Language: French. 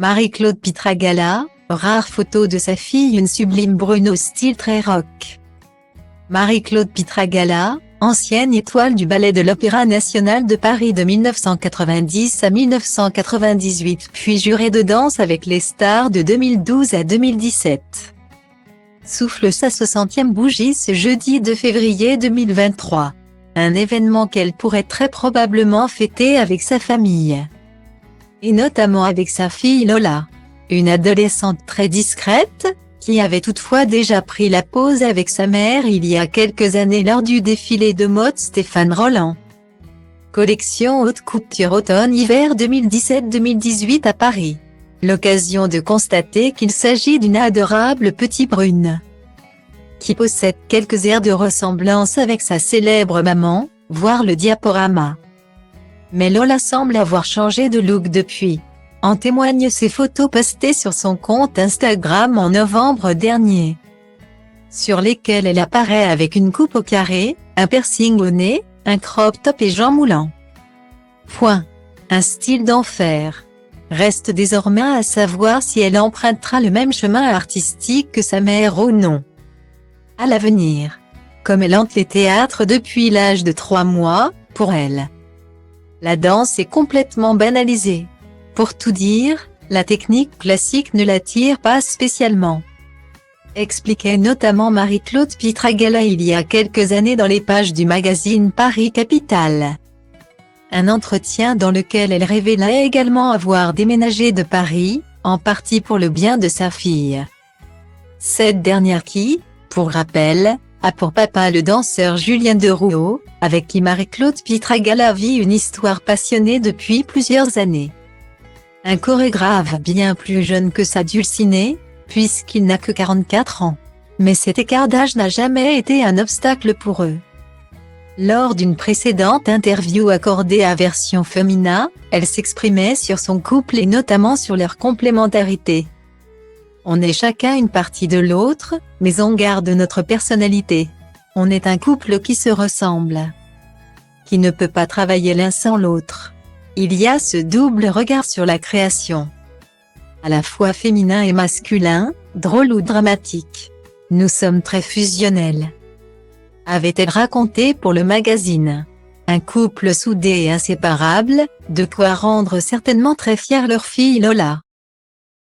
Marie-Claude Pitragala, rare photo de sa fille, une sublime brune au style très rock. Marie-Claude Pitragala, ancienne étoile du Ballet de l'Opéra National de Paris de 1990 à 1998 puis jurée de danse avec les stars de 2012 à 2017. Souffle sa 60e bougie ce jeudi 2 février 2023. Un événement qu'elle pourrait très probablement fêter avec sa famille. Et notamment avec sa fille Lola. Une adolescente très discrète, qui avait toutefois déjà pris la pose avec sa mère il y a quelques années lors du défilé de mode Stéphane Roland. Collection haute couture automne-hiver 2017-2018 à Paris. L'occasion de constater qu'il s'agit d'une adorable petite brune. Qui possède quelques airs de ressemblance avec sa célèbre maman, voire le diaporama. Mais Lola semble avoir changé de look depuis. En témoignent ses photos postées sur son compte Instagram en novembre dernier. Sur lesquelles elle apparaît avec une coupe au carré, un piercing au nez, un crop top et Jean Moulin. Point. Un style d'enfer. Reste désormais à savoir si elle empruntera le même chemin artistique que sa mère ou non. À l'avenir. Comme elle hante les théâtres depuis l'âge de 3 mois, pour elle. La danse est complètement banalisée. Pour tout dire, la technique classique ne l'attire pas spécialement. Expliquait notamment Marie-Claude Pitragala il y a quelques années dans les pages du magazine Paris Capitale. Un entretien dans lequel elle révélait également avoir déménagé de Paris, en partie pour le bien de sa fille. Cette dernière qui, pour rappel, a pour papa le danseur Julien Derouault, avec qui Marie-Claude Pitragala vit une histoire passionnée depuis plusieurs années. Un chorégraphe bien plus jeune que sa dulcinée, puisqu'il n'a que 44 ans. Mais cet écart d'âge n'a jamais été un obstacle pour eux. Lors d'une précédente interview accordée à Version Femina, elle s'exprimait sur son couple et notamment sur leur complémentarité. On est chacun une partie de l'autre, mais on garde notre personnalité. On est un couple qui se ressemble. Qui ne peut pas travailler l'un sans l'autre. Il y a ce double regard sur la création. À la fois féminin et masculin, drôle ou dramatique. Nous sommes très fusionnels. Avait-elle raconté pour le magazine. Un couple soudé et inséparable, de quoi rendre certainement très fière leur fille Lola.